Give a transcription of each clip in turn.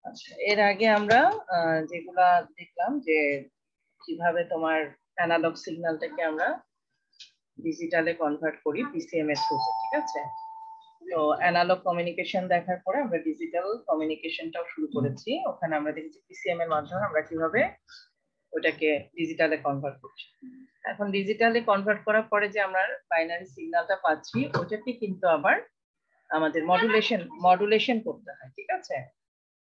আচ্ছা, এর আগে আমরা যেগুলা দেখলাম যে কিভাবে তোমার অ্যানালগ সিগন্যালটাকে আমরা ডিজিটালে কনভার্ট করি পিসিএম এর থ্রুতে, ঠিক আছে? তো অ্যানালগ কমিউনিকেশন দেখার পরে আমরা ডিজিটাল কমিউনিকেশনটাও শুরু করেছি। ওখানে আমরা দেখেছি পিসিএম এর মাধ্যমে আমরা কিভাবে ওটাকে ডিজিটালে কনভার্ট করছি। এখন ডিজিটালে কনভার্ট করার পরে যে আমরা বাইনারি সিগন্যালটা পাচ্ছি ওটাকে কিন্তু আবার আমাদের মডুলেশন করতে হয়, ঠিক আছে?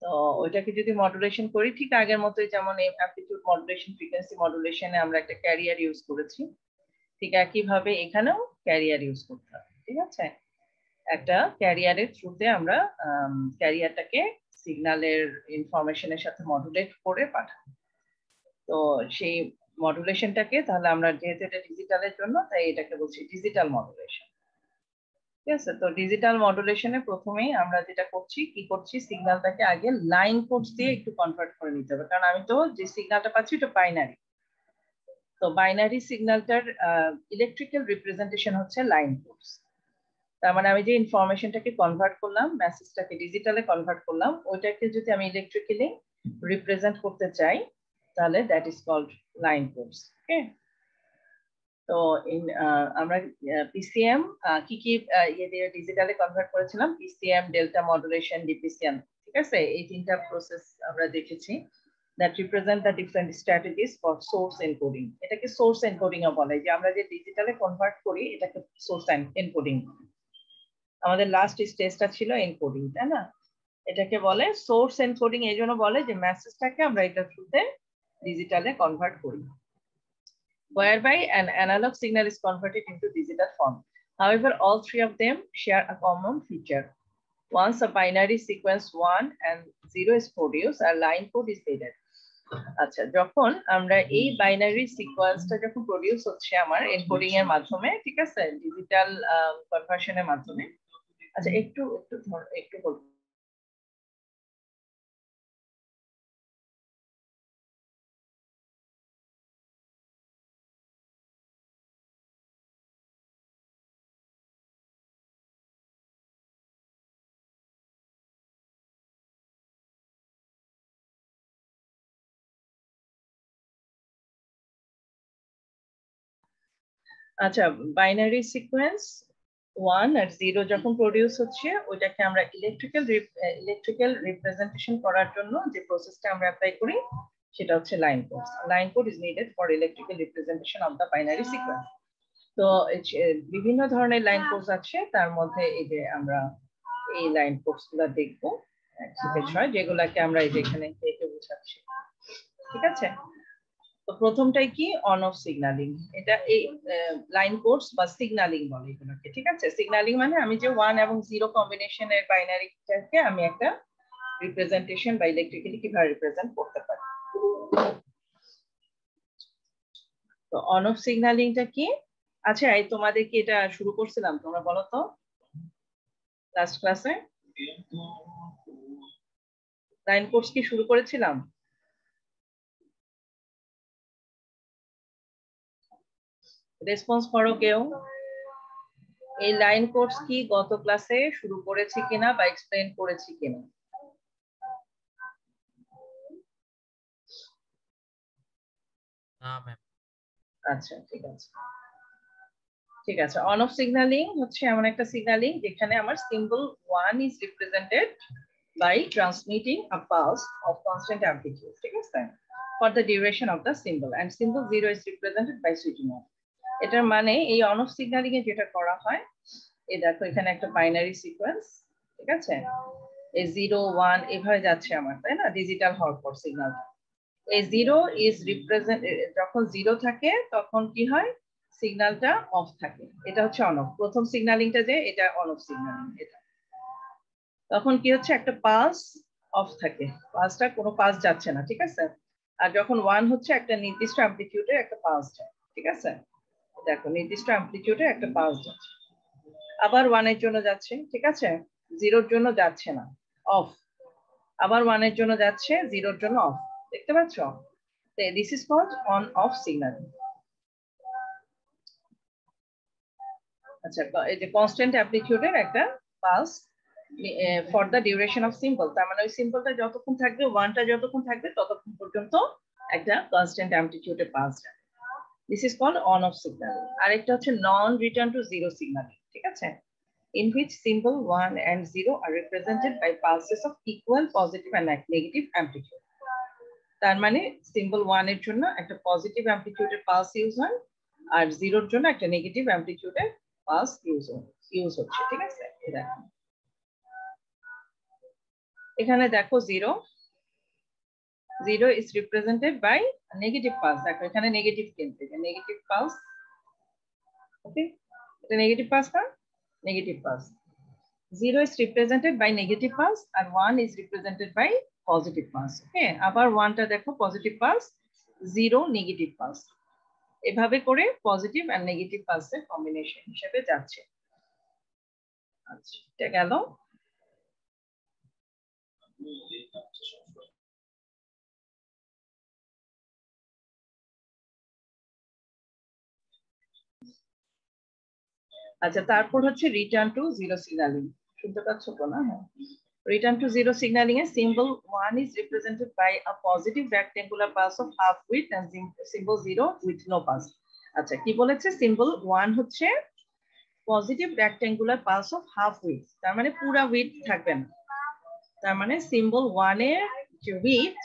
তো ওইটাকে যদি মডুলেশন করি ঠিক আগের মতোই, যেমন অ্যামপ্লিটিউড মডুলেশন, ফ্রিকোয়েন্সি মডুলেশনে আমরা একটা ক্যারিয়ার ইউজ করেছি, ঠিক একইভাবে এখানেও ক্যারিয়ার ইউজ করতে হবে, ঠিক আছে? একটা ক্যারিয়ারের থ্রুতে আমরা ক্যারিয়ারটাকে সিগন্যালের ইনফরমেশনের সাথে মডুলেট করে পাঠাবো। তো সেই মডুলেশনটাকে তাহলে আমরা যেহেতু এটা ডিজিটালের জন্য তাই এটাকে বলছি ডিজিটাল মডুলেশন, ঠিক আছে? তো ডিজিটাল মডুলেশনে প্রথমেই আমরা যেটা করছি সিগন্যালটাকে আগে লাইন কোডস দিয়ে একটু কনভার্ট করে নিতে হবে, কারণ আমি তো যে সিগন্যালটা পাচ্ছি এটা বাইনারি। তো বাইনারি সিগন্যালটার ইলেকট্রিক্যাল রিপ্রেজেন্টেশন হচ্ছে লাইন কোডস। তার মানে আমি যে ইনফরমেশনটাকে কনভার্ট করলাম, মেসেজটাকে ডিজিটালে কনভার্ট করলাম, ওইটাকে যদি আমি ইলেকট্রিক্যালি রিপ্রেজেন্ট করতে চাই তাহলে that is called line codes. Okay, তো আমরা পিসিএম কি ইয়ে দিয়ে ডিজিটালে কনভার্ট করেছিলাম, পিসিএম, ডেল্টা মডুলেশন, ডিপিসিএম, ঠিক আছে? এই তিনটা প্রসেস আমরা দেখেছি that represent the different strategies for source encoding. এটাকে সোর্স এনকোডিং ও বলে, যে আমরা যে ডিজিটালে কনভার্ট করি এটাকে সোর্স এনকোডিং। আমাদের লাস্ট স্টেজটা ছিল এনকোডিং, তাই না? এটাকে বলে সোর্স এনকোডিং, এই জন্য বলে যে মেসেজটাকে আমরা এটার থ্রুতে ডিজিটালে কনভার্ট করি, whereby an analog signal is converted into digital form. However, all three of them share a common feature. Once a binary sequence 1 and 0 is produced, a line code is needed. আচ্ছা, যখন আমরা এই binary সিকোয়েন্সটা যখন produce হচ্ছে আমার encoding এর মাধ্যমে, ঠিক আছে, ডিজিটাল কনভার্সনের মাধ্যমে। আচ্ছা, একটু বলবো। আচ্ছা, বাইনারি সিকোয়েন্স 1 আর 0 যখন প্রডিউস হচ্ছে ওইটাকে আমরা ইলেকট্রিক্যাল রিপ্রেজেন্টেশন করার জন্য যে প্রসেসটা আমরা অ্যাপ্লাই করি সেটা হচ্ছে line code. Line code is needed for electrical representation of the binary sequence. তো বিভিন্ন ধরনের লাইন কোডস আছে, তার মধ্যে এই যে আমরা এই লাইন কোডস গুলো দেখবো বিষয়, যেগুলাকে আমরা এই যে এখানে দেখে বোঝাচ্ছি, ঠিক আছে? তো প্রথমটাই কি, অন অফ সিগন্যালিং। এটা এই লাইন কোডস বা সিগন্যালিং বলে এগুলোকে, ঠিক আছে? সিগন্যালিং মানে আমি যে 1 এবং 0 কম্বিনেশনের বাইনারিটাকে আমি একটা রিপ্রেজেন্টেশন বা ইলেকট্রিক্যালি কিভাবে রিপ্রেজেন্ট করতে পারি। তো অন অফ সিগন্যালিংটা কি? আচ্ছা, এই তোমাদের কি এটা শুরু করছিলাম, তোমরা বলো তো লাস্ট ক্লাসে লাইন কোডস কি শুরু করেছিলাম? রেসপন্স করো কেউ। এই লাইন কোডস কি গত ক্লাসে শুরু করেছি কিনা বা এক্সপ্লেইন করেছি কিনা? না ম্যাম। আচ্ছা, ঠিক আছে। অন অফ সিগন্যালিং হচ্ছে এমন একটা সিগন্যালিং যেখানে আমার symbol 1 is represented by transmitting a pulse of constant amplitude, ঠিক আছে, for the duration of the symbol, and symbol 0 is represented by switching off. এটার মানে এই অন অফ সিগন্যালিং এ যেটা করা হয়, এই দেখো এখানে একটা বাইনারি সিকোয়েন্স, ঠিক আছে, এই 0 1 এভাবে যাচ্ছে আমার, তাই না, ডিজিটাল হওয়ার পর সিগন্যালটা। এই 0 ইজ রিপ্রেজেন্ট, যখন 0 থাকে তখন কি হয়, সিগন্যালটা অফ থাকে, এটা হচ্ছে অন অফ। প্রথম সিগন্যালিংটা যে এটা অন অফ সিগন্যালিং, এটা তখন কি হচ্ছে, একটা পালস অফ থাকে, পালসটা কোনো পালস যাচ্ছে না, ঠিক আছে? আর যখন 1 হচ্ছে একটা নির্দিষ্ট অ্যামপ্লিটিউডে একটা পালস যায়, ঠিক আছে? দেখো নির্দিষ্ট অ্যামপ্লিটিউডে একটা পালস যাচ্ছে, আবার 1 এর জন্য যাচ্ছে, ঠিক আছে, 0 এর জন্য যাচ্ছে না, অফ, আবার 1 এর জন্য যাচ্ছে, 0 এর জন্য অফ, দেখতে পাচ্ছ? This is called on off signal. আচ্ছা, এই যে কনস্ট্যান্ট অ্যামপ্লিটিউডের একটা pulse for the duration of symbol, তার মানে ওই সিম্পলটা যতক্ষণ থাকবে, ওয়ানটা যতক্ষণ থাকবে ততক্ষণ পর্যন্ত একটা কনস্ট্যান্ট অ্যামপ্লিটিউডে পাস যাবে। This is called on off signalling. আরেকটা হচ্ছে non return to zero signalling, ঠিক আছে, in which symbol 1 and 0 are represented by pulses of equal positive and negative amplitude. তার মানে সিম্বল 1 এর জন্য একটা পজিটিভ অ্যামপ্লিটিউডের পালস ইউজ হয়, আর 0 এর জন্য একটা নেগেটিভ অ্যামপ্লিটিউডের পালস ইউজ হচ্ছে, ঠিক আছে। দেখো এখানে দেখো 0 is represented by negative pulse. দেখো এখানে নেগেটিভ কিন্তু নেগেটিভ পালস, ওকে, এটা নেগেটিভ পালস না, negative pulse. 0 is represented by negative pulse and 1 is represented by positive pulse. Okay, আবার 1টা দেখো পজিটিভ পালস, 0 নেগেটিভ পালস। এভাবে করে পজিটিভ আর নেগেটিভ পালসের কম্বিনেশন হিসেবে যাচ্ছে। আচ্ছা, এটা গেল। আচ্ছা, তারপর হচ্ছে রিটার্ন টু জিরো সিগন্যালিং। শুনতে পাচ্ছ তো না? হ্যাঁ। Return to zero signaling, a symbol 1 is represented by a positive rectangular pulse of half width and symbol 0 with no pulse. আচ্ছা, কি বলেছে? symbol 1 হচ্ছে positive rectangular pulse of half width, তার মানে পুরা উইডথ থাকবে না। তার মানে সিম্বল 1 এর যে উইডথ,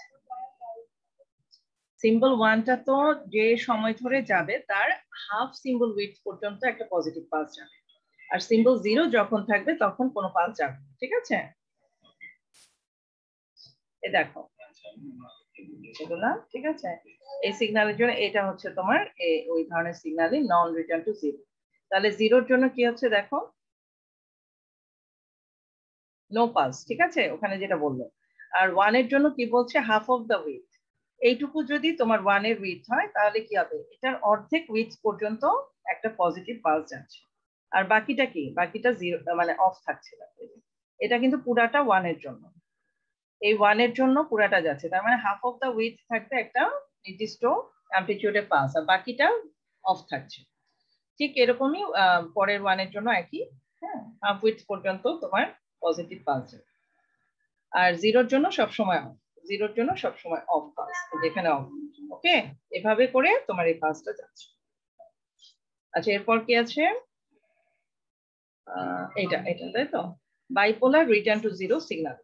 সিম্বল 1টা তো যে সময় ধরে যাবে তার হাফ সিম্বল উইডথ পর্যন্ত একটা পজিটিভ পালস যাবে, আর সিম্বল 0 যখন থাকবে তখন কোনো পালস যাবে, ঠিক আছে। এই দেখো এগুলা, ঠিক আছে। এই সিগন্যালের জন্য এটা হচ্ছে তোমার ওই ধরনের signalling, non return to zero. তাহলে 0 এর জন্য কি হচ্ছে দেখো, নো পালস, ঠিক আছে, ওখানে যেটা বললো। আর 1 এর জন্য কি বলছে, হাফ অফ দ্য উইথ। এইটুকু যদি তোমার 1 এর উইথ হয় তাহলে কি হবে, এটার অর্ধেক উইথ পর্যন্ত একটা পজিটিভ পালস যাচ্ছে, আর বাকিটা কি, বাকিটা 0 মানে অফ থাকছে। এটা কিন্তু পুরাটা 1 এর জন্য, এই 1 এর জন্য পুরাটা যাচ্ছে, তার মানে হাফ অফ দ্য উইথ থাকবে একটা নির্দিষ্ট অ্যামপ্লিটিউডে পালস, আর বাকিটা অফ থাকছে। ঠিক এরকমই পরের 1 এর জন্য একই, হ্যাঁ, হাফ উইথ পর্যন্ত তোমার পজিটিভ পালস যাবে, আর 0 এর জন্য সবসময় অফ, 0 এর জন্য সবসময় অফ পালস, যেখানে অফ। ওকে, এভাবে করে তোমার এই পালসটা যাচ্ছে। আচ্ছা, এরপর কি আছে, এটা তাই তো, bipolar return to zero signal.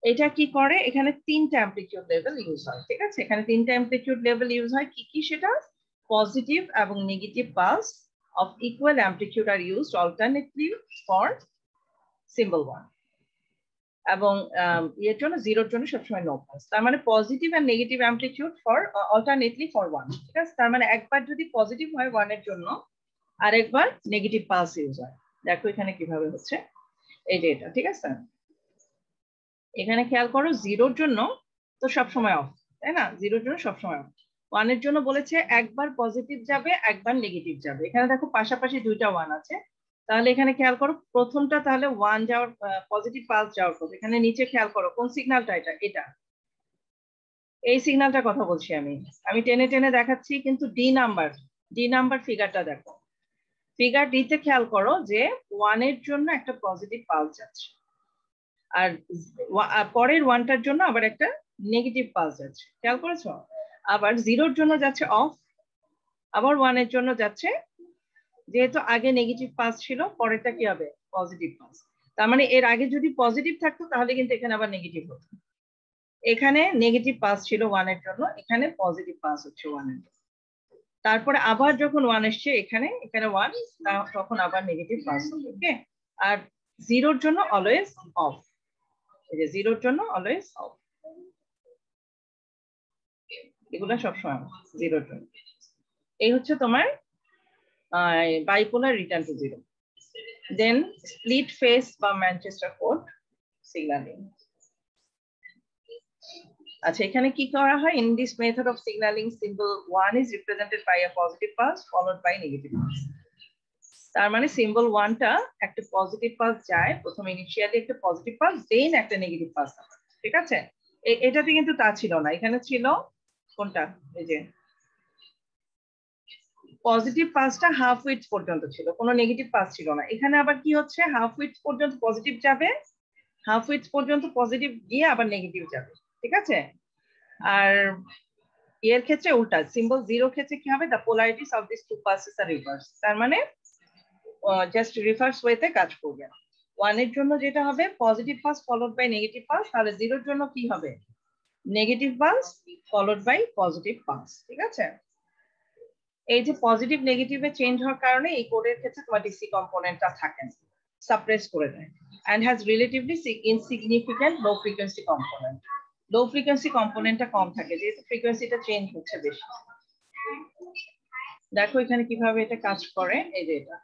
এটা কি করে, এখানে 3টা অ্যামপ্লিটিউড লেভেল ইউজ হয়, ঠিক আছে। এখানে 3টা অ্যামপ্লিটিউড লেভেল ইউজ হয়, কি কি সেটা, পজিটিভ এবং negative pulse of equal amplitude are used alternately for symbol 1, এবং এর জন্য 0 এর জন্য সবসময় নো পালস। তার মানে পজিটিভ আর negative amplitude for alternately for 1, ঠিক আছে। তার মানে একবার যদি পজিটিভ হয় 1 এর জন্য, আর একবার নেগেটিভ পালস ইউজ হয়। দেখো এখানে কিভাবে হচ্ছে, এই যে এটা, ঠিক আছে। এখানে খেয়াল করো, 0 এর জন্য তো সবসময় অফ, তাই না, 0 এর জন্য সবসময় অফ। 1 এর জন্য বলেছে একবার পজিটিভ যাবে একবার নেগেটিভ যাবে, এখানে দেখো পাশাপাশি 2টা 1 আছে, তাহলে এখানে খেয়াল করো প্রথমটা তাহলে 1 যাওয়ার পজিটিভ পালস যাওয়ার পর, এখানে নিচে খেয়াল করো কোন সিগন্যালটা, এটা এই সিগন্যালটার কথা বলছি আমি টেনে টেনে দেখাচ্ছি, কিন্তু ডি নাম্বার ফিগারটা দেখো, ফিগার ডিতে খেয়াল করো যে 1 এর জন্য একটা পজিটিভ পালস যাচ্ছে, আর পরের 1টার জন্য আবার একটা নেগেটিভ পালস যাচ্ছে, খেয়াল করেছো। আবার 0 এর জন্য যাচ্ছে অফ, আবার 1 এর জন্য যাচ্ছে, যেহেতু আগে নেগেটিভ পালস ছিল পরেরটা কি হবে, পজিটিভ পালস। তার মানে এর আগে যদি পজিটিভ থাকতো তাহলে কিন্তু এখানে আবার নেগেটিভ হতো, এখানে নেগেটিভ পালস ছিল 1 এর জন্য, এখানে পজিটিভ পালস হচ্ছে 1 এর জন্য। তারপরে আবার যখন 1 এসছে এখানে 1, তখন আবার নেগেটিভ পালস হবে, ওকে। আর 0 এর জন্য অলওয়েজ অফ, এই যে 0 এর জন্য অলওয়েজ অফ, এগুলো সবসময় 0 এর জন্য। এই হচ্ছে তোমার bipolar return to zero. Then split phase বা ম্যানচেস্টার কোড সিগন্যালিং। আচ্ছা, এখানে কি করা হয়, in this method of signalling symbol 1 is represented by a positive pulse followed by negative pulse. তার মানে সিম্বল 1টা একটা পজিটিভ পালস যায়, প্রথমে ইনিশিয়ালি একটা পজিটিভ পালস, দেন একটা নেগেটিভ পালস, ঠিক আছে। এটাতে কিন্তু তা ছিল না, এখানে ছিল কোনটা, এই যে পজিটিভ পালসটা হাফ উইডথ পর্যন্ত ছিল, কোনো নেগেটিভ পালস ছিল না। এখানে আবার কি হচ্ছে, হাফ উইডথ পর্যন্ত পজিটিভ যাবে, হাফ উইডথ পর্যন্ত পজিটিভ গিয়ে আবার নেগেটিভ যাবে, ঠিক আছে। আর এর ক্ষেত্রে উল্টা, সিম্বল জিরো ক্ষেত্রে কি হবে, the polarities of this two pulses are reversed, তার মানে জাস্ট রিভার্স ওয়েতে কাজ করবে। ওয়ান এর জন্য যেটা হবে positive pulse followed by negative pulse, তাহলে জিরোর জন্য কি হবে, negative pulse followed by positive pulse, ঠিক আছে। এই যে পজিটিভ নেগেটিভে চেঞ্জ হওয়ার কারণে এই কোডের ক্ষেত্রে তোমার ডিসি কম্পোনেন্টটা থাকে না, সাপ্রেস করে দেয়, and has relatively insignificant low frequency component. Low frequency কম্পোনেন্টটা কম থাকে যেহেতু ফ্রিকোয়েন্সিটা চেঞ্জ হচ্ছে বেশি। দেখো এখানে কিভাবে এটা কাজ করে, এই যে এটা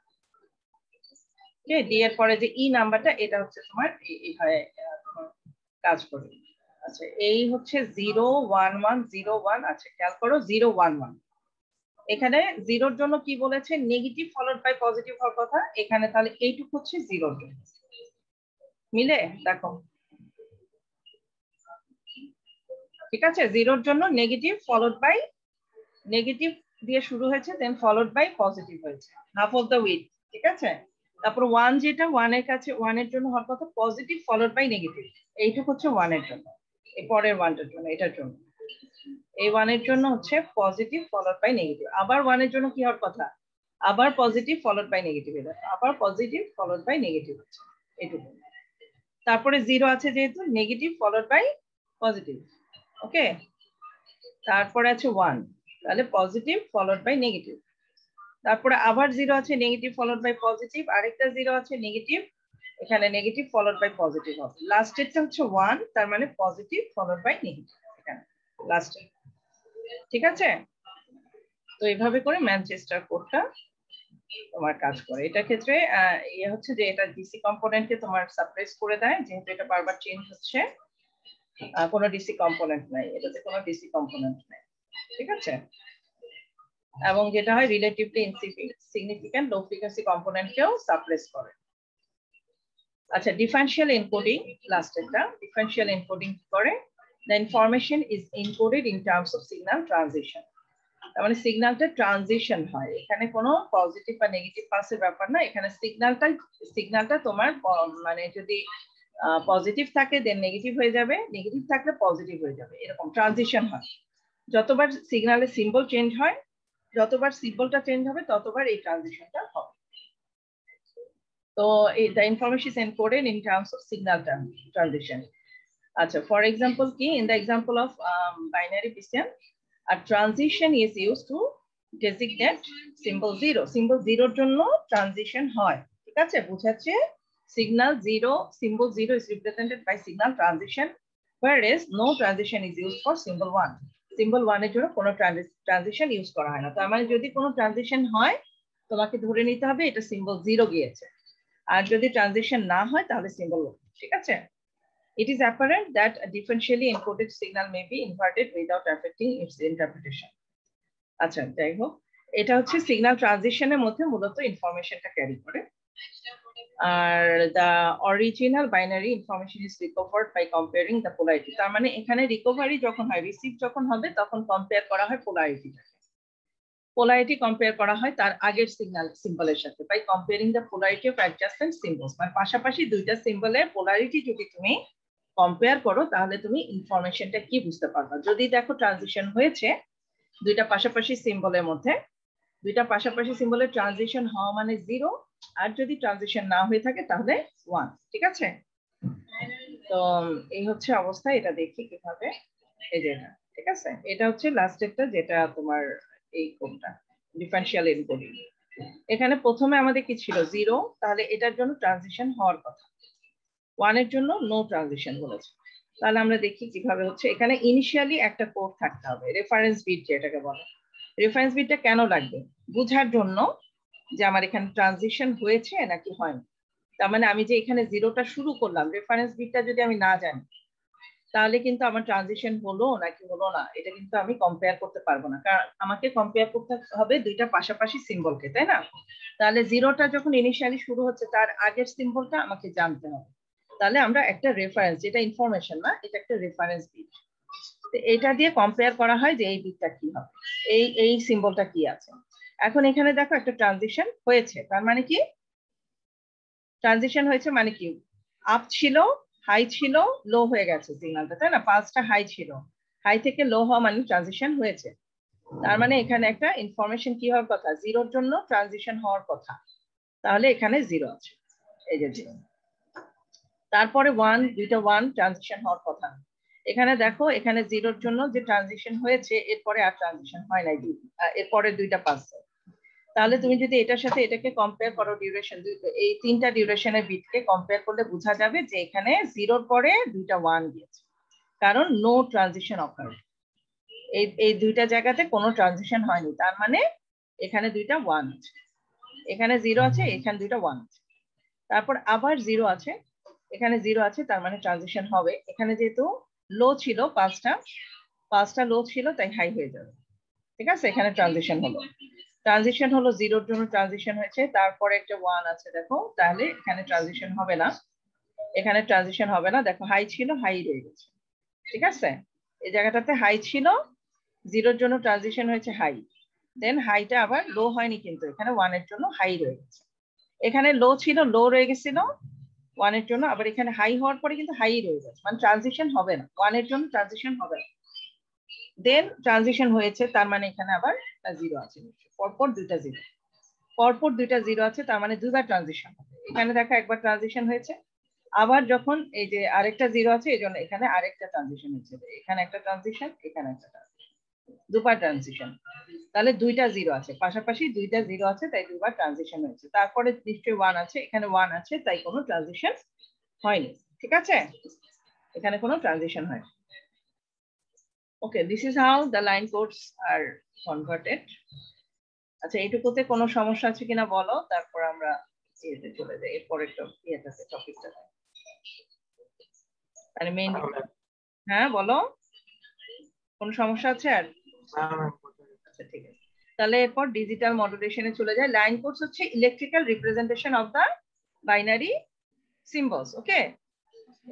ওকে, ডি এর পরে যে ই নাম্বারটা এটা হচ্ছে তোমার এইভাবে তোমার কাজ করে। আচ্ছা এই হচ্ছে 01101, আচ্ছা খেয়াল করো 011, এখানে জিরোর জন্য কি বলেছে, নেগেটিভ ফলোড বাই পজিটিভ হওয়ার কথা, এখানে তাহলে এইটুকু হচ্ছে জিরোর জন্য, মিলে দেখো, ঠিক আছে। জিরোর জন্য নেগেটিভ ফলোড বাই, নেগেটিভ দিয়ে শুরু হয়েছে দেন ফলোড বাই পজিটিভ হয়েছে, হাফ অফ দ্য উইথ, ঠিক আছে। তারপর ওয়ান, যেটা ওয়ানের কাছে, ওয়ানের জন্য হওয়ার কথা পজিটিভ ফলোড বাই নেগেটিভ, এইটুকু হচ্ছে ওয়ানের জন্য, এই পরের ওয়ানটার জন্য, এটার জন্য এই ওয়ানের জন্য হচ্ছে পজিটিভ ফলোড বাই নেগেটিভ, আবার ওয়ানের জন্য কি হওয়ার কথা, আবার পজিটিভ ফলোড বাই নেগেটিভ, আবার পজিটিভ ফলোড বাই নেগেটিভ হচ্ছে এইটুকু। তারপরে জিরো আছে যেহেতু নেগেটিভ ফলোড বাই পজিটিভ, ওকে। তারপরে আছে ওয়ান, তাহলে পজিটিভ ফলোড বাই নেগেটিভ, তারপরে আবার জিরো আছে নেগেটিভ ফলোড বাই পজিটিভ, আরেকটা জিরো আছে নেগেটিভ, এখানে নেগেটিভ ফলোড বাই পজিটিভ হবে, লাস্টেরটা হচ্ছে ওয়ান, তার মানে পজিটিভ ফলোড বাই নেগেটিভ এখানে লাস্টে, ঠিক আছে। তো এইভাবে করে ম্যানচেস্টার কোডটা তোমার কাজ করে। এটা ক্ষেত্রে ইয়ে হচ্ছে যে এটা ডিসি কম্পোনেন্টকে তোমার সাপ্রেস করে দেয়, যেহেতু এটা বারবার চেঞ্জ হচ্ছে, কোনো ডিসি কম্পোনেন্ট নাই, এটাতে কোনো ডিসি কম্পোনেন্ট নাই, ঠিক আছে। এবং যেটা হয় রিলেটিভলি ইনসিগনিফিক্যান্ট লো ফ্রিকোয়েন্সি কম্পোনেন্টকেও সাপ্রেস করে। আচ্ছা ডিফারেন্সিয়াল এনকোডিং, লাস্টেরটা ডিফারেন্সিয়াল এনকোডিং করে, the information is encoded in terms of signal transition, তার মানে সিগন্যালটা ট্রানজিশন হয়, এখানে কোনো পজিটিভ বা নেগেটিভ পাসের ব্যাপার না, এখানে সিগন্যালটা তোমার মানে যদি পজিটিভ থাকে দেন নেগেটিভ হয়ে যাবে, নেগেটিভ থাকলে পজিটিভ হয়ে যাবে, এরকম ট্রানজিশন হয়। যতবার সিগন্যালের সিম্বল চেঞ্জ হয়, যতবার সিম্বলটা চেঞ্জ হবে ততবার এই ট্রানজিশনটা হবে। তো the information is encoded in terms of signal transition. আচ্ছা ফর এক্সাম্পল কি, in the example of binary PCM, a transition is used to designate symbol 0, symbol 0 এর জন্য ট্রানজিশন হয়, ঠিক আছে, বুঝাচ্ছে signal 0, symbol 0 is represented by signal transition, whereas no transition is used for symbol 1, symbol 1 এর জন্য কোনো ট্রানজিশন ইউজ করা হয় না। তার মানে যদি কোনো ট্রানজিশন হয় তোমাকে ধরে নিতে হবে এটা সিম্বল 0 গিয়েছে, আর যদি ট্রানজিশন না হয় তাহলে সিম্বল 1, ঠিক আছে। It is apparent that a differentially encoded signal may be inverted without affecting its interpretation. আচ্ছা যাই হোক, এটা হচ্ছে সিগন্যাল ট্রানজিশনের মধ্যে মূলত ইনফরমেশনটা ক্যারি করে। আর the original binary information is recovered by comparing the polarity, তার মানে এখানে রিকভারি যখন হয়, রিসিভ যখন হবে তখন কম্পেয়ার করা হয় পোলারিটিটাকে, পোলারিটি কম্পেয়ার করা হয় তার আগের সিম্বলের সাথে, by comparing the polarity of adjacent symbols, মানে পাশাপাশি দুইটা সিম্বলের পোলারিটি যদি তুমি কম্পেয়ার করো তাহলে তুমি ইনফরমেশনটা কি বুঝতে পারবা। যদি দেখো ট্রানজিশন হয়েছে দুইটা পাশাপাশি সিম্বলের মধ্যে, দুইটা পাশাপাশি সিম্বলের ট্রানজিশন হওয়া মানে 0, আর যদি ট্রানজিশন না হয়ে থাকে তাহলে 1, ঠিক আছে। তো এই হচ্ছে অবস্থা, এটা দেখি কিভাবে, এই যে এটা, ঠিক আছে। এটা হচ্ছে লাস্টেরটা যেটা তোমার এই কোডটা ডিফারেন্সিয়াল এনকোডিং, এখানে প্রথমে আমাদের কি ছিল 0, তাহলে এটার জন্য ট্রানজিশন হওয়ার কথা, 1 এর জন্য নো ট্রানজিশন বলেছে। তাহলে আমরা দেখি কিভাবে হচ্ছে, এখানে ইনিশিয়ালি একটা কোড থাকতে হবে, রেফারেন্স বিট যেটাকে বলে। রেফারেন্স বিটটা কেন লাগবে, বোঝার জন্য যে আমার এখানে ট্রানজিশন হয়েছে নাকি হয়নি। তার মানে আমি যে এখানে 0টা শুরু করলাম, রেফারেন্স বিটটা যদি আমি না জানি তাহলে কিন্তু আমার ট্রানজিশন হলো নাকি হলো না এটা কিন্তু আমি কম্পেয়ার করতে পারবো না, কারণ আমাকে কম্পেয়ার করতে হবে দুইটা পাশাপাশি সিম্বলকে, তাই না। তাহলে 0টা যখন ইনিশিয়ালি শুরু হচ্ছে তার আগের সিম্বলটা আমাকে জানতে হবে, তাহলে আমরা একটা রেফারেন্স, যেটা ইনফরমেশন না, এটা একটা রেফারেন্স বিট, এটা দিয়ে কম্পেয়ার করা হয় যে এই বিটটা কি হবে, এই সিম্বলটা কি আছে। এখন এখানে দেখো একটা ট্রানজিশন হয়েছে, তার মানে কি ট্রানজিশন হয়েছে মানে কি আপ ছিল, হাই ছিল, লো হয়ে গেছে সিগন্যালটা, তাই না? পাঁচটা হাই ছিল, হাই থেকে লো হওয়া মানে ট্রানজিশন হয়েছে। তার মানে এখানে একটা ইনফরমেশন কি হওয়ার কথা, জিরোর জন্য ট্রানজিশন হওয়ার কথা, তাহলে এখানে জিরো আছে, এই যে জিরো। তারপরে ওয়ান, দুইটা ওয়ান ট্রানজিশন হওয়ার কথা। এখানে দেখো এখানে জিরোর জন্য যে ট্রানজিশন হয়েছে, এরপরে আর ট্রানজিশন হয় নাই, এরপরে দুইটা পাচ্ছে। তাহলে তুমি যদি এটার সাথে এটাকে কম্পেয়ার করো, ডিউরেশন, এই তিনটা ডিউরেশনের বিটকে কম্পেয়ার করলে বোঝা যাবে যে এখানে জিরোর পরে দুইটা ওয়ান গিয়েছে, কারণ নো ট্রানজিশন অকার। এই দুইটা জায়গাতে কোনো ট্রানজিশন হয়নি, তার মানে এখানে দুইটা ওয়ান আছে, এখানে জিরো আছে, এখানে দুইটা ওয়ান আছে। তারপর আবার জিরো আছে, এখানে জিরো আছে, তার মানে ট্রানজিশন হবে। এখানে যেহেতু লো ছিল, পাঁচটা লো ছিল, তাই হাই হয়ে যাবে। ঠিক আছে, এখানে ট্রানজিশন হলো, ট্রানজিশন হলো, জিরোর জন্য ট্রানজিশন হয়েছে, তারপরে একটা ওয়ান আছে দেখো, তাহলে এখানে ট্রানজিশন হবে না, এখানে ট্রানজিশন হবে না। দেখো হাই ছিল, হাই রয়ে গেছে। ঠিক আছে, এই জায়গাটাতে হাই ছিল, জিরোর জন্য ট্রানজিশন হয়েছে হাই, দেন হাইটা আবার লো হয়নি, কিন্তু এখানে ওয়ানের জন্য হাই রয়ে গেছে। এখানে লো ছিল, লো রয়ে গেছিল ওয়ানের জন্য, আবার এখানে হাই হওয়ার পরে কিন্তু হাই রয়ে গেছে, মানে ট্রানজিশন হবে না, ওয়ানের জন্য ট্রানজিশন হবে না। দেন ট্রানজিশন হয়েছে, তার মানে এখানে আবার জিরো আছে, পরপর দুইটা জিরো, পরপর দুইটা জিরো আছে, তার মানে দুবার ট্রানজিশন হবে। এখানে দেখো একবার ট্রানজিশন হয়েছে, আবার যখন এই যে আরেকটা জিরো আছে, এই জন্য এখানে আরেকটা ট্রানজিশন হয়েছে, এখানে একটা ট্রানজিশন, এখানে একটা ট্রানজিশন, দুবার ট্রানজিশন। তাহলে দুইটা জিরো আছে, পাশাপাশি দুইটা জিরো আছে, তাই দুবার ট্রানজিশন হয়েছে। তারপরে নিশ্চয়ই ওয়ান আছে, এখানে ওয়ান আছে, তাই কোনো ট্রানজিশন হয়নি। ঠিক আছে, এখানে কোনো ট্রানজিশন হয়নি। Okay, this is how the line codes are converted. আচ্ছা, এইটুকুতে কোনো সমস্যা আছে কিনা বলো, তারপর আমরা ইয়েতে চলে যাই, এরপর একটা ইয়েটাতে, টপিকটা। মানে মেইন, হ্যাঁ বলো, কোনো সমস্যা আছে আর? আচ্ছা ঠিক আছে, তাহলে এরপর ডিজিটাল মডুলেশনে চলে যায়। লাইন কোডস হচ্ছে electrical representation of the binary symbols. Okay,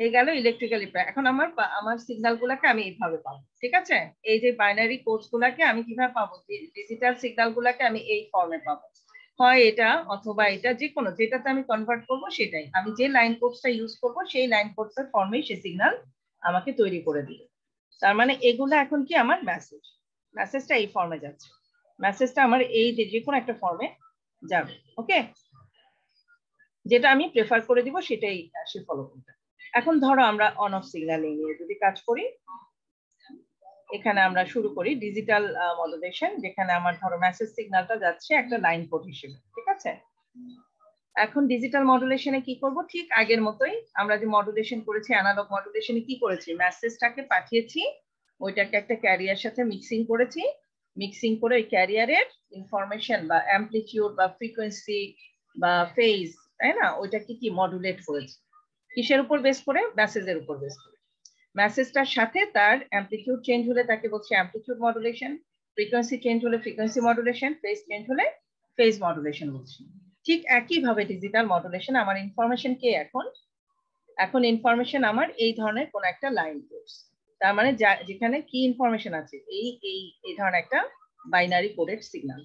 এই গেল ইলেকট্রিক্যাল। এখন আমার সিগন্যাল গুলাকে আমি এইভাবে পাবো। ঠিক আছে, এই যে বাইনারি কোডস গুলাকে আমি কিভাবে পাবো, ডিজিটাল সিগন্যাল গুলাকে আমি এই ফর্মে পাবো, হয় এটা অথবা এটা, যে কোনো যেটাতে আমি কনভার্ট করব সেটাই, আমি যে লাইন কোডসটা ইউজ করব সেই লাইন কোডসের ফর্মেই সে সিগন্যাল আমাকে তৈরি করে দিবে। তার মানে এগুলো এখন কি আমার মেসেজ, মেসেজটা এই ফর্মে যাচ্ছে, মেসেজটা আমার এই যে কোনো একটা ফর্মে যাবে। ওকে, যেটা আমি প্রেফার করে দিব সেটাই সে ফলো করবে। এখন ধরো আমরা অন অফ সিগন্যালিং নিয়ে যদি কাজ করি, এখানে আমরা শুরু করি ডিজিটাল মডুলেশন, যেখানে আমার ধরো মেসেজ সিগন্যালটা যাচ্ছে একটা লাইন কোড হিসেবে। ঠিক আছে, এখন ডিজিটাল মডুলেশনে কি করব, ঠিক আগের মতোই আমরা যে মডুলেশন করেছি, অ্যানালগ মডুলেশনে কি করেছি, মেসেজটাকে পাঠিয়েছি, ওইটাকে একটা ক্যারিয়ার সাথে মিক্সিং করেছি, মিক্সিং করে ওই ক্যারিয়ারের ইনফরমেশন বা অ্যামপ্লিটিউড বা ফ্রিকোয়েন্সি বা ফেজ, তাই না, ওইটাকে কি মডুলেট করেছি, কিসের উপর বেস করে, মেসেজের উপর বেস করে। মেসেজটার সাথে তার অ্যামপ্লিটিউড চেঞ্জ হলে তাকে বলছে অ্যামপ্লিটিউড মডুলেশন, ফ্রিকোয়েন্সি চেঞ্জ হলে ফ্রিকোয়েন্সি মডুলেশন, ফেজ চেঞ্জ হলে ফেজ মডুলেশন বলছি। ঠিক একইভাবে ডিজিটাল মডুলেশন, আমার ইনফরমেশন কে, এখন ইনফরমেশন আমার এই ধরনের কোন একটা লাইন কোডস, তার মানে যেখানে কি ইনফরমেশন আছে, এই ধরনের একটা বাইনারি কোডেড সিগন্যাল,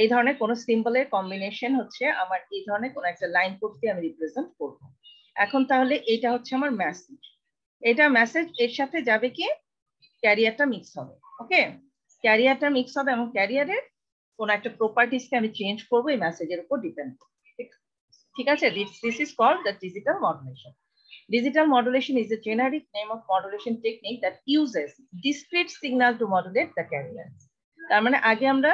এই ধরনের কোন সিম্বলের কম্বিনেশন হচ্ছে আমার এই ধরনের কোন একটা লাইন কোড দিয়ে আমি রিপ্রেজেন্ট করব। এখন তাহলে এটা হচ্ছে আমার মেসেজ, এটা মেসেজ, এর সাথে যাবে কি ক্যারিয়ারটা মিক্স হবে। ওকে, ক্যারিয়ারটা মিক্স হবে এবং ক্যারিয়ারের কোন একটা প্রপার্টিসকে আমি চেঞ্জ করব এই মেসেজের উপর ডিপেন্ড করে। ঠিক আছে, this is called the digital modulation. Digital modulation is a generic name of modulation technique that uses discrete signal to modulate the carrier. তার মানে আগে আমরা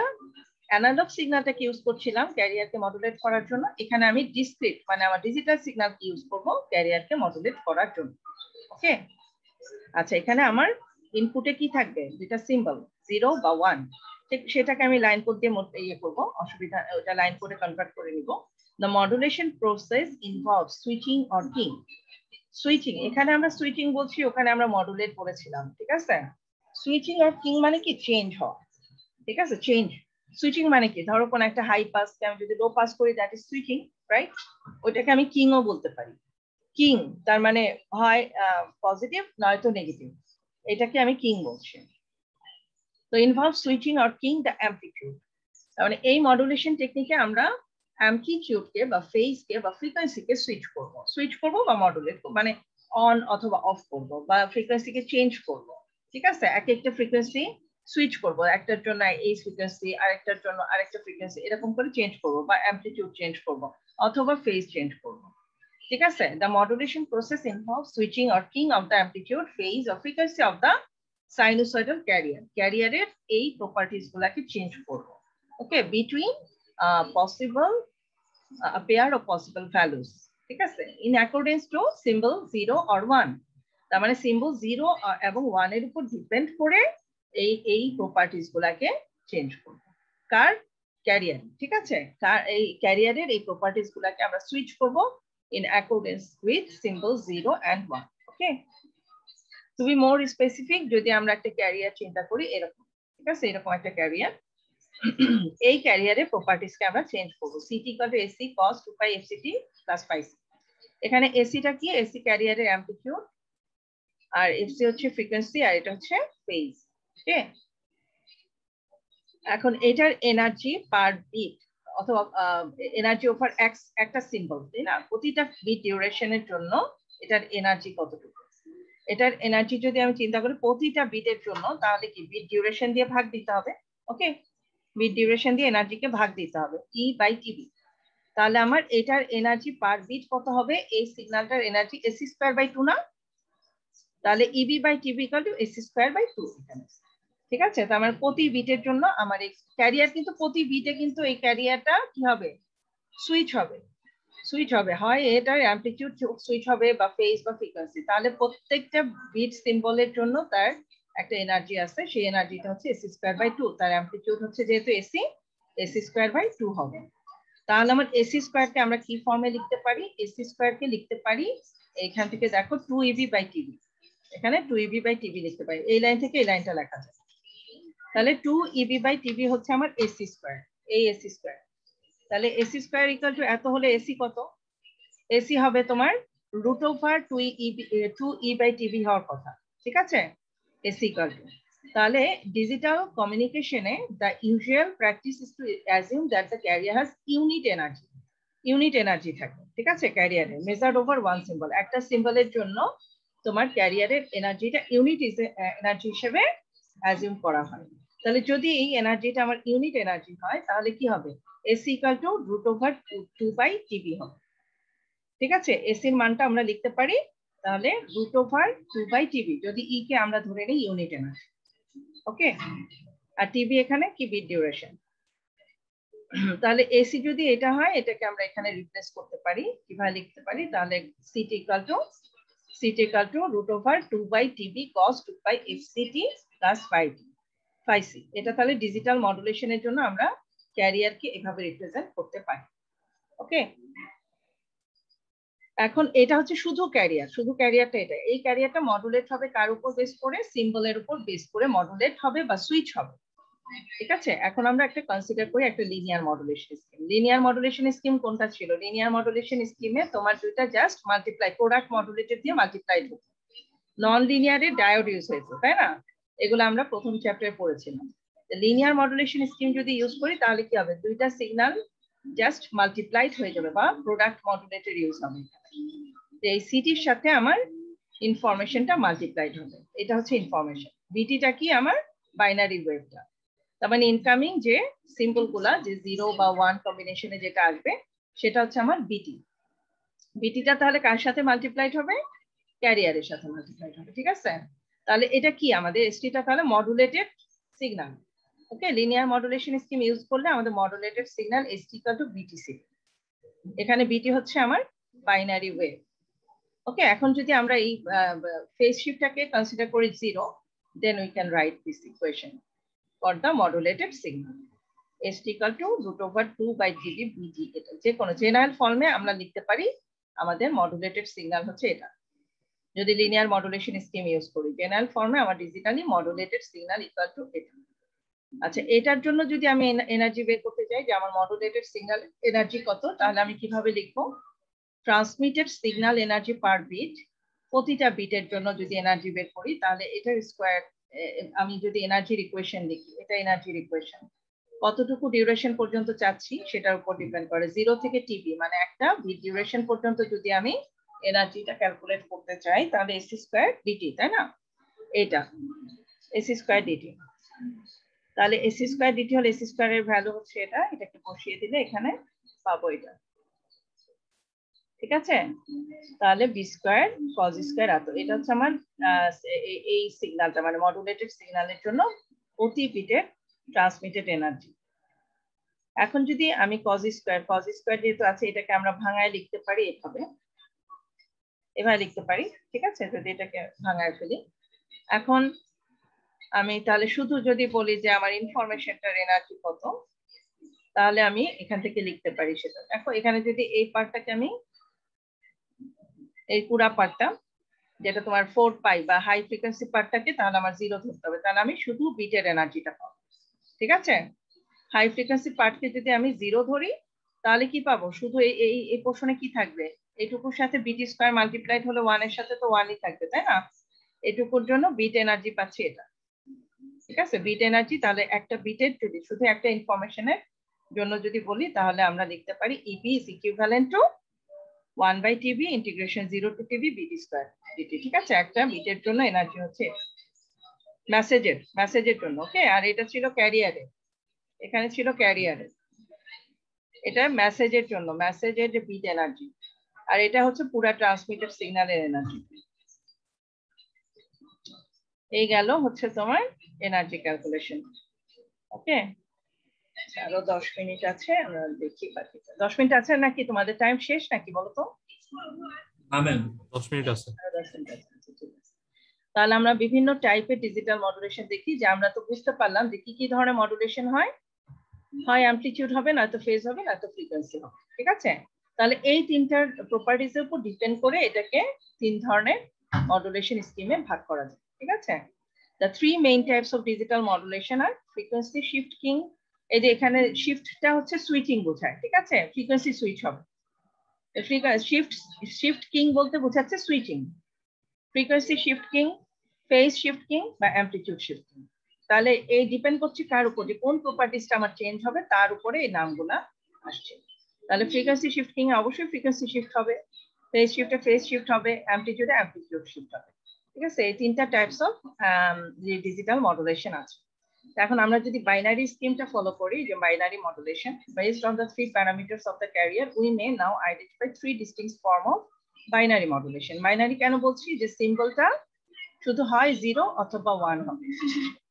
অ্যানালগ সিগন্যালটাকে ইউজ করছিলাম ক্যারিয়ারকে মডুলেট করার জন্য, এখানে আমি ডিসক্রিট মানে আমার ডিজিটাল সিগন্যালকে ইউজ করব ক্যারিয়ারকে মডুলেট করার জন্য। ওকে, আচ্ছা, এখানে আমার ইনপুটে কি থাকবে, দুইটা সিম্বল, 0 বা 1, ঠিক সেটাকে আমি লাইন কোড দিয়ে ইয়ে করব, অসুবিধা, ওটা লাইন কোডে কনভার্ট করে নিব। The modulation process involves switching or keying. Switching, এখানে আমরা সুইচিং বলছি, ওখানে আমরা মডুলেট করেছিলাম। ঠিক আছে, সুইচিং আর কিং মানে কি চেঞ্জ হওয়া। ঠিক আছে, চেঞ্জ, সুইচিং মানে কি, ধরো কোন একটা হাই পাস আমি যদি লো পাস করি, দ্যাট ইজ সুইচিং, রাইট, ওইটাকে আমি কিংও বলতে পারি। কিং তার মানে হয় পজিটিভ নয়তো নেগেটিভ, এটাকে আমি কিং বলছি। তো involve switching or king the amplitude. মানে এই মডুলেশন টেকনিকে আমরা অ্যামপ্লিটিউডকে বা ফেজকে বা ফ্রিকোয়েন্সিকে সুইচ করব বা মডুলেট করব, মানে অন অথবা অফ করব বা ফ্রিকোয়েন্সিকে চেঞ্জ করব। ঠিক আছে, এক একটা ফ্রিকোয়েন্সি সুইচ করব, একটার জন্য এই ফ্রিকোয়েন্সি, আরেকটার জন্য আরেকটা ফ্রিকোয়েন্সি, এরকম করে চেঞ্জ করব বা অ্যামপ্লিটিউড চেঞ্জ করব অথবা ফেজ চেঞ্জ করব। ঠিক আছে, the modulation process involves switching or keying of the amplitude, phase or frequency of the sinusoidal carrier. ক্যারিয়ারের এই প্রপার্টিজ গুলাকে চেঞ্জ করব। Okay, between possible a pair of possible values. ঠিক আছে, in accordance to symbol 0 or 1. তার মানে symbol 0 এবং 1 এর উপর ডিপেন্ড করে এই প্রপার্টিজ গুলাকে চেঞ্জ করব। কার? ক্যারিয়ার। ঠিক আছে, এই ক্যারিয়ারের এই প্রপার্টিজ গুলাকে আমরা সুইচ করব in accordance with symbol 0 and 1. Okay, to be more specific, যদি আমরা একটা ক্যারিয়ার চিন্তা করি এরকম, ঠিক আছে, এরকম একটা ক্যারিয়ার, এই ক্যারিয়ারের প্রপার্টিজকে আমরা চেঞ্জ করব। CT equal to AC cos 2 pi fct plus pi C. এখানে এসিটা কি? এসি ক্যারিয়ারের অ্যামপ্লিটিউড, আর এফসি হচ্ছে ফ্রিকোয়েন্সি, আর এটা হচ্ছে ফেজ। ওকে, এখন এটার এনার্জি পার বিট অথবা এনার্জি ওভার এক্স একটা সিম্বল, তাই না? প্রতিটা বিট ডিউরেশনের জন্য এটার এনার্জি কতটুকু, এটার এনার্জি যদি আমি চিন্তা করি প্রতিটা বিটের জন্য, তাহলে কি বিট ডিউরেশন দিয়ে ভাগ দিতে হবে। ওকে, বিট ডিউরেশন দিয়ে এনার্জিকে ভাগ দিতে হবে ই বাই টিবি। তাহলে আমার এটার এনার্জি পার বিট কত হবে? এই সিগন্যালটার এনার্জি এসি স্কয়ার বাই 2 না? তাহলে EB by TB equal to AC square by 2 এখানে। ঠিক আছে, তো আমার প্রতি বিটের জন্য আমার এই ক্যারিয়ার, কিন্তু প্রতি বিটে কিন্তু এই ক্যারিয়ারটা কি হবে? সুইচ হবে, সুইচ হবে, হয় এটার অ্যামপ্লিটিউড সুইচ হবে বা ফেজ বা ফ্রিকোয়েন্সি। তাহলে প্রত্যেকটা বিট সিম্বলের জন্য তার একটা এনার্জি আছে, সেই এনার্জিটা হচ্ছে এসি স্কয়ার বাই 2, তার অ্যামপ্লিটিউড হচ্ছে যেহেতু এসি, এসি স্কয়ার বাই 2 হবে। তাহলে আমার এসি স্কয়ারকে আমরা কি ফর্মে লিখতে পারি? এসি স্কয়ারকে লিখতে পারি এখান থেকে, দেখো 2 ইবি বাই টিবি, এখানে 2 ইবি বাই টিবি লিখতে পারি, এই লাইন থেকে এই লাইনটা লেখা যায়। তাহলে 2 ইবি বাই টিবি হচ্ছে আমার এসি স্কয়ার, এই এসি স্কয়ার। তাহলে এসি স্কয়ার ইকুয়াল টু এত হলে এসি কত? এসি হবে তোমার root over 2 E by TB হওয়ার কথা। ঠিক আছে, এসি ইকুয়াল টু, তাহলে ডিজিটাল কমিউনিকেশনে the usual practice is to assume that the carrier has unit energy থাকে। ঠিক আছে, ক্যারিয়ারে মেজার্ড ওভার ওয়ান সিম্বল, একটা সিম্বলের জন্য তোমার ক্যারিয়ারের এনার্জিটা ইউনিট এনার্জি হিসেবে অ্যাজিউম করা হয়। তাহলে যদি এই এনার্জিটা আমার ইউনিট এনার্জি হয়, তাহলে কি হবে? AC equal to root over 2 by TB হবে। ঠিক আছে, এসির মানটা আমরা লিখতে পারি তাহলে রুট ওভার 2 বাই টিবি, যদি ই কে আমরা ধরে নিই ইউনিট এনার্জি। ওকে, আর টিবি এখানে কি? Bit duration. তাহলে এসি যদি এটা হয়, এটাকে আমরা এখানে রিপ্লেস করতে পারি, কিভাবে লিখতে পারি? তাহলে CT equal to root over 2 by TB cos 2 pi FCT plus phi C. এটা তাহলে ডিজিটাল মডুলেশনের জন্য আমরা ক্যারিয়ারকে এভাবে রিপ্রেজেন্ট করতে পারি। ওকে, এখন এটা হচ্ছে শুধু ক্যারিয়ার, শুধু ক্যারিয়ারটা এটা, এই ক্যারিয়ারটা মডুলেট হবে কার উপর বেস করে? সিম্বলের উপর বেস করে মডুলেট হবে বা সুইচ হবে। ঠিক আছে, এখন আমরা একটা কনসিডার করি একটা linear modulation scheme. Linear modulation scheme কোনটা ছিল? লিনিয়ার মডুলেশন স্কিমে তোমার দুইটা জাস্ট মাল্টিপ্লাই, প্রোডাক্ট মডুলেটেড দিয়ে মাল্টিপ্লাই হতো। নন লিনিয়ারে ডায়োড ইউজ হয়েছে, তাই না? এগুলো আমরা প্রথম চ্যাপ্টারে পড়েছিলাম। লিনিয়ার মডুলেশন স্কিম যদি ইউজ করি তাহলে কি হবে? দুইটা সিগন্যাল জাস্ট মাল্টিপ্লাইড হয়ে যাবে বা প্রোডাক্ট মডুলেটেড ইউজ হবে। এই সিটির সাথে আমার ইনফরমেশনটা মাল্টিপ্লাইড হবে, এটা হচ্ছে ইনফরমেশন। বিটিটা কি? আমার বাইনারি ওয়েভটা। তার মানে ইনকামিং যে সিম্বল গুলা, যে 0 বা 1 কম্বিনেশনে যেটা আসবে, সেটা হচ্ছে আমার বিটি। বিটিটা তাহলে কার সাথে মাল্টিপ্লাইড হবে? ক্যারিয়ারের সাথে মাল্টিপ্লাইড হবে। ঠিক আছে, তাহলে এটা কি? আমাদের এসটিটা তাহলে মডুলেটেড সিগন্যাল। ওকে, লিনিয়ার মডুলেশন স্কিম ইউজ করলে আমাদের modulated signal ST equal to BTC. এখানে বিটি হচ্ছে আমার বাইনারি ওয়েভ। ওকে, এখন যদি আমরা এই ফেজ শিফটটাকে কনসিডার করি 0, then we can write this equation for the modulated signal. S equal to root over 2 by dB BT, এটা যে কোনো জেনারেল ফর্মে আমরা লিখতে পারি আমাদের মডুলেটেড সিগন্যাল হচ্ছে এটা। যদি লিনিয়ার মডুলেশন স্কিম ইউজ করি জেনারেল ফর্মে, আমার digitally modulated signal equal to এটা। আচ্ছা, এটার জন্য যদি আমি এনার্জি বের করতে চাই যে আমার মডুলেটেড সিগন্যাল এনার্জি কত, তাহলে আমি কিভাবে লিখবো? Transmitted signal energy per bit, প্রতিটা বিটের জন্য যদি এনার্জি বের করি তাহলে এটার স্কয়ার, আমি যদি এনার্জির ইকুয়েশন লিখি, এটা এনার্জির ইকুয়েশন, কতটুকু ডিউরেশন পর্যন্ত চাচ্ছি সেটার উপর ডিপেন্ড করে। 0 থেকে টিবি মানে একটা বিট ডিউরেশন পর্যন্ত যদি আমি এনার্জিটা ক্যালকুলেট করতে চাই তাহলে এসি স্কয়ার ডিটি, তাই না? এটা এসি স্কয়ার ডিটি, তাহলে এসি স্কয়ার ডিটি হলে এসি স্কয়ারের ভ্যালু হচ্ছে এটা, এটাকে বসিয়ে দিলে এখানে পাবো এটা, ঠিক আছে? তাহলে বি স্কয়ার কজ স্কয়ার এত, এটা হচ্ছে আমার এই সিগন্যালটা মানে মডুলেটেড সিগন্যালের জন্য প্রতি বিটের ট্রান্সমিটেড এনার্জি। এখন যদি আমি কজ স্কয়ার যেহেতু আছে এটাকে আমরা ভাঙায় লিখতে পারি এভাবে লিখতে পারি, ঠিক আছে? যদি এটাকে ভাঙায় ফেলি, এখন আমি তাহলে শুধু যদি বলি যে আমার ইনফরমেশনটার এনার্জি কত, তাহলে আমি এখান থেকে লিখতে পারি সেটা। দেখো এখানে যদি এই পার্টটাকে আমি এই পুরা পার্টটা যেটা তোমার 4 পাই বা হাই ফ্রিকোয়েন্সি পার্টটাকে তাহলে আমার 0 ধরতে হবে, তাহলে আমি শুধু বিটের এনার্জিটা পাবো, ঠিক আছে? হাই ফ্রিকোয়েন্সি পার্টকে যদি আমি 0 ধরি তাহলে কি পাবো, শুধু এই পোর্শনে কি থাকবে, এইটুকুর সাথে বিটি স্কয়ার মাল্টিপ্লাইড হলো 1 এর সাথে তো 1ই থাকবে, তাই না? এটুকুর জন্য বিট এনার্জি পাচ্ছি এটা, ঠিক আছে? বিট এনার্জি, তাহলে একটা বিটের যদি শুধু একটা ইনফরমেশনের জন্য যদি বলি তাহলে আমরা লিখতে পারি EB is equivalent to 1/TB integration 0 to TB BT square DT, ঠিক আছে? একটা বিটের জন্য এনার্জি হচ্ছে মেসেজের জন্য, ওকে? আর এটা ছিল ক্যারিয়ারে, এখানে ছিল ক্যারিয়ারে, এটা মেসেজের জন্য, মেসেজের যে বিট এনার্জি, আর এটা হচ্ছে পুরো ট্রান্সমিটেড সিগন্যালের এনার্জি। এই গেল হচ্ছে তোমার এনার্জি ক্যালকুলেশন, ওকে? আরো 10 মিনিট আছে, আমরা দেখি বাকি 10 মিনিট আছে নাকি তোমাদের টাইম শেষ নাকি বলো তো? হ্যাঁ ম্যাম 10 মিনিট আছে। তাহলে আমরা বিভিন্ন টাইপের ডিজিটাল মডুলেশন দেখি, যে আমরা তো বুঝতে পারলাম যে কি কি ধরনের মডুলেশন হয়, হয় অ্যামপ্লিটিউড হবে, নয়তো ফেজ হবে, নয়তো ফ্রিকোয়েন্সি হবে, ঠিক আছে? তাহলে এই তিনটার প্রপার্টিজের উপর ডিপেন্ড করে এটাকে তিন ধরনের মডুলেশন স্কিমে ভাগ করা যায়, ঠিক আছে? The three main types of digital modulation are frequency shift king, এই যে এখানে শিফটটা হচ্ছে সুইচিং বোঝায়, ঠিক আছে? ফ্রিকোয়েন্সি সুইচ হবে, শিফট কিং বলতে বোঝাচ্ছে switching, frequency shift king, phase shift king বা অ্যামপ্লিটিউড শিফট কিং। তাহলে এই ডিপেন্ড করছে কার উপর, যে কোন প্রপার্টিসটা আমার চেঞ্জ হবে তার উপরে এই নামগুলা আসছে। তাহলে ফ্রিকোয়েন্সি শিফট কিং এ অবশ্যই ফ্রিকোয়েন্সি শিফট হবে, ফেজ শিফটে ফেজ শিফট হবে, অ্যামপ্লিটিউডে অ্যামপ্লিটিউড শিফট হবে, ঠিক আছে? এই তিনটা টাইপস অফ যে ডিজিটাল মডুলেশন আছে। এখন আমরা যদি বাইনারি স্কিমটা ফলো করি, যে binary modulation, based on the 3 parameters of the career we may now identify 3 distinct form of binary modulation. Binary কেন বলছি, যে সিম্বলটা শুধু হয় 0 অথবা 1 হবে,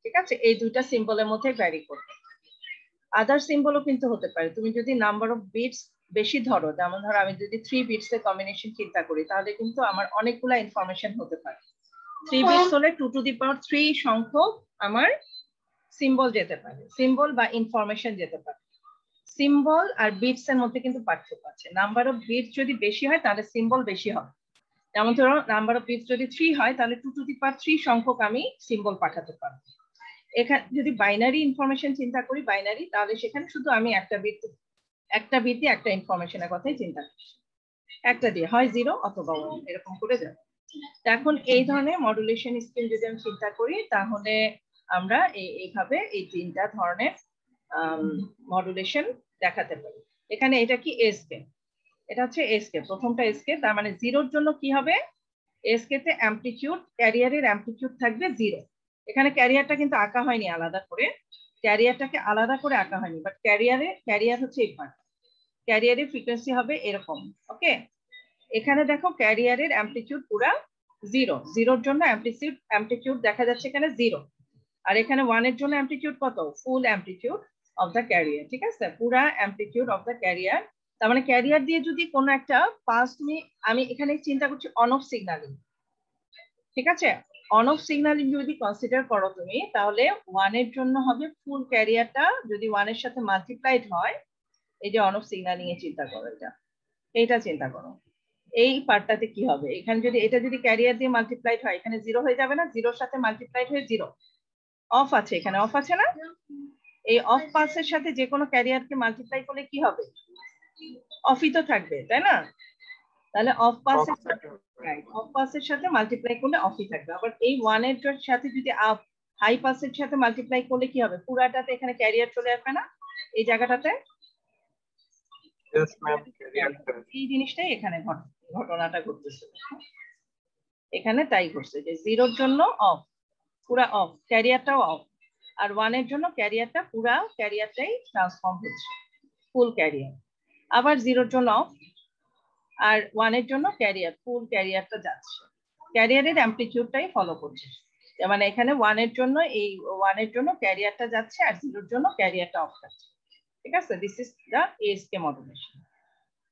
ঠিক আছে? এই দুইটা সিম্বলের মধ্যে ভ্যারি করবে। আদার সিম্বলও কিন্তু হতে পারে, তুমি যদি নাম্বার অফ বিটস বেশি ধরো, যেমন ধরো আমি যদি 3 বিটস এর কম্বিনেশন চিন্তা করি তাহলে কিন্তু আমার অনেকগুলা ইনফরমেশন হতে পারে। 3 বিটস হলে 2 টু দি পাওয়ার 3 সংখ্যক আমার সিম্বল যেতে পারে, সিম্বল বা ইনফরমেশন যেতে পারে। সিম্বল আর বিটস এর মধ্যে কিন্তু পার্থক্য আছে। নাম্বার অফ বিটস যদি বেশি হয় তাহলে সিম্বল বেশি হবে, যেমন ধরো নাম্বার অফ বিটস যদি 3 হয় তাহলে 2 টু দি পাওয়ার 3 সংখ্যক আমি সিম্বল পাঠাতে পারবো। এখানে যদি বাইনারি ইনফরমেশন চিন্তা করি, বাইনারি, তাহলে সেখানে শুধু আমি একটা বিট দিয়ে একটা ইনফরমেশনের কথাই চিন্তা করছি, একটা দিয়ে হয় 0 অথবা 1 এরকম করে যাবে। এখন এই ধরনের মডুলেশন স্কিম যদি আমি চিন্তা করি তাহলে আমরা এইভাবে এই তিনটা ধরনের মডুলেশন দেখাতে পারি। এখানে এটা কি এসকে, এটা হচ্ছে এসকে, প্রথমটা এসকে, তার মানে 0 এর জন্য কি হবে, এসকে তে অ্যামপ্লিটিউড, ক্যারিয়ারের অ্যামপ্লিটিউড থাকবে 0। এখানে ক্যারিয়ারটা কিন্তু আঁকা হয়নি আলাদা করে, ক্যারিয়ারটাকে আলাদা করে আঁকা হয়নি, বাট ক্যারিয়ার হচ্ছে এই পার্ট, ক্যারিয়ারের ফ্রিকোয়েন্সি হবে এরকম, ওকে? এখানে দেখো ক্যারিয়ারের অ্যামপ্লিটিউড পুরা 0, 0 এর জন্য অ্যামপ্লিটিউড দেখা যাচ্ছে এখানে 0, আর এখানে 1 এর জন্য অ্যামপ্লিটিউড কত, ফুল অ্যামপ্লিটিউড অফ দ্য ক্যারিয়ার, ঠিক আছে? পুরা অ্যামপ্লিটিউড অফ দ্য ক্যারিয়ার। তার মানে ক্যারিয়ার দিয়ে যদি কোনো একটা পাস আমি এখানে চিন্তা করছি অন অফ সিগন্যালিং, ঠিক আছে? অন অফ সিগন্যালিং যদি কনসিডার করো তুমি, তাহলে 1 এর জন্য হবে ফুল ক্যারিয়ারটা যদি 1 এর সাথে মাল্টিপ্লাইড হয়, এই যে অন অফ সিগন্যালিং এ চিন্তা করো, এইটা চিন্তা করো, এই পার্টটাতে কি হবে, এখানে যদি এটা যদি ক্যারিয়ার দিয়ে মাল্টিপ্লাইড হয় এখানে 0 হয়ে যাবে না, 0 এর সাথে মাল্টিপ্লাইড হয়ে 0, অফ আছে, এখানে অফ আছে না, এই অফ পাসের সাথে যে কোনো ক্যারিয়ারকে মাল্টিপ্লাই করলে কি হবে, অফই তো থাকবে, তাই না? তাহলে অফ পাসের সাথে মাল্টিপ্লাই করলে অফই থাকবে। আবার এই 1 এর সাথে যদি হাই পালসের সাথে মাল্টিপ্লাই করলে কি হবে, পুরাটাতে এখানে ক্যারিয়ার চলে আসবে না এই জায়গাটাতে? এই জিনিসটাই এখানে ঘটনাটা ঘটতেছে এখানে, তাই করছে যে 0-র জন্য অফ, পুরা অফ, ক্যারিয়ারটাও অফ, আর 1-এর জন্য ক্যারিয়ারটা পুরা ক্যারিয়ারটাই ট্রান্সফর্ম হচ্ছে ফুল ক্যারিয়ার। আবার 0-র জন্য অফ, আর 1-এর জন্য ক্যারিয়ার ফুল ক্যারিয়ারটা যাচ্ছে, ক্যারিয়ারের অ্যামপ্লিটিউডটাই ফলো করছে। মানে এখানে 1-এর জন্য এই 1-এর জন্য ক্যারিয়ারটা যাচ্ছে আর 0-র জন্য ক্যারিয়ারটা অফ থাকছে। ঠিক আছে, this is the ASK modulation.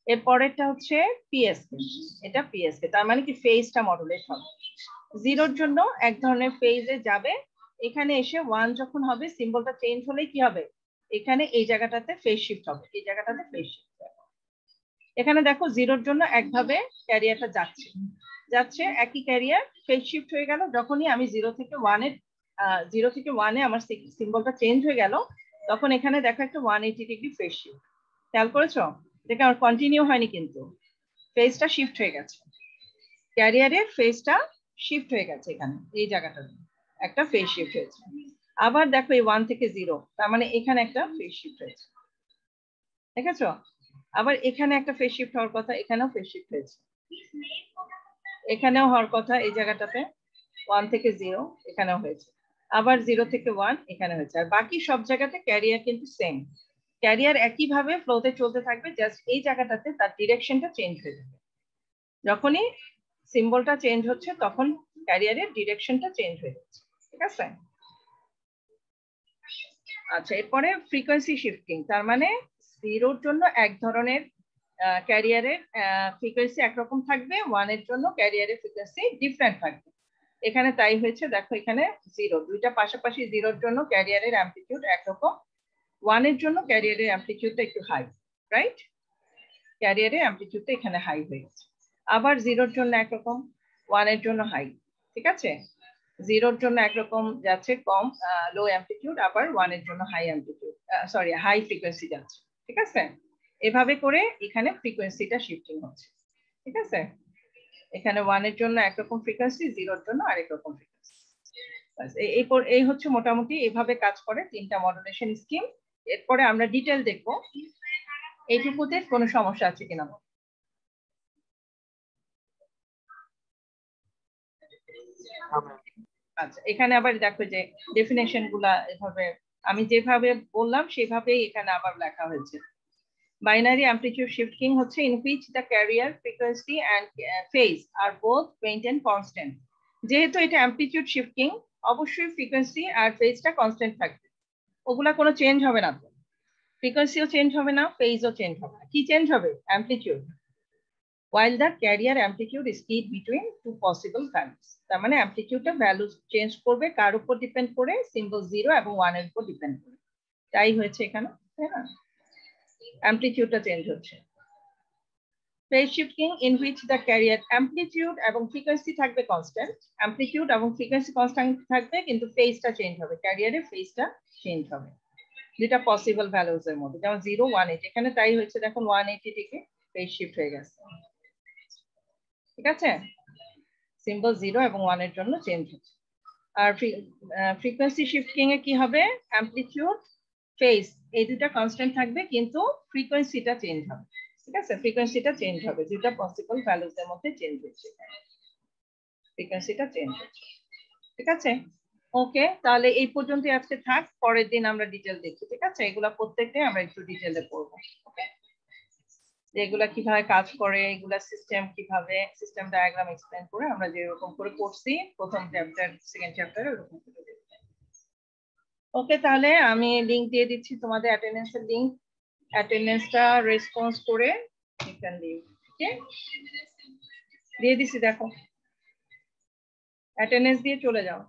এর পরেরটা হচ্ছে পিএসকে, এটা পিএসকে, তার মানে কি ফেজটা মডুলেট হবে। 0-র জন্য এক ধরনের ফেজে যাবে, এখানে এসে 1 যখন হবে সিম্বলটা চেঞ্জ হলে কি হবে, এখানে এই জায়গাটাতে ফেজ শিফট হবে, এই জায়গাটাতে ফেজ শিফট হবে। এখানে দেখো 0-র জন্য একভাবে ক্যারিয়ারটা যাচ্ছে যাচ্ছে একই ক্যারিয়ার, ফেজ শিফট হয়ে গেল যখনই আমি 0 থেকে 1-এ আমার সিম্বলটা চেঞ্জ হয়ে গেল, তখন এখানে দেখো একটা 180 ডিগ্রি ফেজ শিফট, খেয়াল করেছো? এটা আমার কন্টিনিউ হয়নি, কিন্তু ফেজটা শিফট হয়ে গেছে, ক্যারিয়ারের ফেজটা শিফট হয়ে গেছে, এখানে এই জায়গাটাতে একটা ফেজ শিফট হয়েছে। আবার দেখো এই 1 থেকে 0, তার মানে এখানে একটা ফেজ শিফট হয়েছে, দেখেছো? আবার এখানে একটা ফেজ শিফট হওয়ার কথা, এখানেও ফেজ শিফট হয়েছে, এখানেও হওয়ার কথা, এই জায়গাটাতে 1 থেকে 0 এখানেও হয়েছে, আবার 0 থেকে 1 এখানে হয়েছে, আর বাকি সব জায়গাতে ক্যারিয়ার কিন্তু সেম, ক্যারিয়ার একইভাবে ফ্লোতে চলতে থাকবে, জাস্ট এই জায়গাটাতে তার ডিরেকশনটা চেঞ্জ হয়ে যাবে। যখনই সিম্বলটা চেঞ্জ হচ্ছে তখন ক্যারিয়ারের ডিরেকশনটা চেঞ্জ হয়ে যাচ্ছে। ঠিক আছে, আচ্ছা এরপরে ফ্রিকোয়েন্সি শিফটিং, তার মানে 0-র জন্য এক ধরনের ক্যারিয়ারের ফ্রিকোয়েন্সি একরকম থাকবে, 1-এর জন্য ক্যারিয়ারের ফ্রিকোয়েন্সি ডিফারেন্ট থাকবে। এখানে তাই হয়েছে, দেখো এখানে 0, দুইটা পাশাপাশি 0-র জন্য ক্যারিয়ারের অ্যামপ্লিটিউড একরকম, 1-এর জন্য ক্যারিয়ারের অ্যামপ্লিটিউডটা একটু হাই, রাইট? ক্যারিয়ারের অ্যামপ্লিটিউডটা এখানে হাই হয়ে গেছে। আবার 0-র জন্য একরকম, 1-এর জন্য হাই। ঠিক আছে, 0-র জন্য একরকম যাচ্ছে কম লো অ্যামপ্লিটিউড, আবার 1-এর জন্য high amplitude, sorry high frequency যাচ্ছে। ঠিক আছে, এভাবে করে এখানে ফ্রিকোয়েন্সিটা শিফটিং হচ্ছে। ঠিক আছে, এখানে 1-এর জন্য একরকম ফ্রিকোয়েন্সি, 0-র জন্য আরেক রকম ফ্রিকোয়েন্সি। এই হচ্ছে মোটামুটি এভাবে কাজ করে 3টা মডুলেশন স্কিম। এরপরে আমরা ডিটেল দেখব এইটুকুতে কোনো সমস্যা আছে কিনা। আচ্ছা এখানে আবার দেখো যে ডেফিনেশন গুলা এভাবে আমি যেভাবে বললাম সেভাবেই এখানে আবার লেখা হয়েছে। বাইনারি অ্যামপ্লিটিউড শিফটিং হচ্ছে in which the carrier frequency and phase are both maintained constant। যেহেতু এটা অ্যামপ্লিটিউড শিফটিং, অবশ্যই ফ্রিকোয়েন্সি আর ফেজটা কনস্ট্যান্ট থাকবে, ওগুলা কোনো চেঞ্জ হবে না, তো ফ্রিকোয়েন্সিও চেঞ্জ হবে না, ফেজও চেঞ্জ হবে না। কি চেঞ্জ হবে? Amplitude, while the carrier amplitude is keyed between two possible values। তার মানে অ্যামপ্লিটিউডটা ভ্যালু চেঞ্জ করবে কার উপর ডিপেন্ড করে? সিম্বল 0 এবং 1 এর উপর ডিপেন্ড করে। তাই হয়েছে এখানে, তাই না? অ্যামপ্লিটিউডটা চেঞ্জ হচ্ছে। Phase shifting in which the carrier amplitude এবং ফ্রিকোয়েন্সি থাকবে কনস্ট্যান্ট, অ্যামপ্লিটিউড এবং ফ্রিকোয়েন্সি কনস্ট্যান্ট থাকবে কিন্তু ফেজটা চেঞ্জ হবে, ক্যারিয়ারের ফেজটা চেঞ্জ হবে যেটা পসিবল ভ্যালুজ এর মধ্যে, যেমন 0 180, এখানে তাই হয়েছে, দেখুন 180 থেকে ফেজ শিফট হয়ে গেছে। ঠিক আছে, সিম্বল 0 এবং 1 এর জন্য চেঞ্জ হচ্ছে। আর ফ্রিকোয়েন্সি শিফটিং এ কি হবে? অ্যামপ্লিটিউড ফেজ এই দুটো কনস্ট্যান্ট থাকবে কিন্তু ফ্রিকোয়েন্সিটা চেঞ্জ হবে। ঠিক আছে, ফ্রিকোয়েন্সিটা চেঞ্জ হবে, যেটা পসিবল ভ্যালুজ এর মধ্যে চেঞ্জ হচ্ছে, ফ্রিকোয়েন্সিটা চেঞ্জ হচ্ছে। ঠিক আছে, ওকে, তাহলে এই পর্যন্তই আজকে থাক, পরের দিন আমরা ডিটেল দেখি। ঠিক আছে, এগুলা প্রত্যেকটাই আমরা একটু ডিটেইলে পড়বো। ওকে, এগুলা কিভাবে কাজ করে, এগুলা সিস্টেম কিভাবে, সিস্টেম ডায়াগ্রাম এক্সপ্লেইন করে আমরা যেরকম করে পড়ছি প্রথম চ্যাপ্টার সেকেন্ড চ্যাপ্টারে ওরকম করে দেখব। ওকে, তাহলে আমি লিংক দিয়ে দিচ্ছি তোমাদের অ্যাটেন্ডেন্সের লিংক, অ্যাটেন্ডেন্সটা রেসপন্স করে you can leave। ওকে, দিয়ে দিছি, দেখো অ্যাটেন্ডেন্স দিয়ে চলে যাও।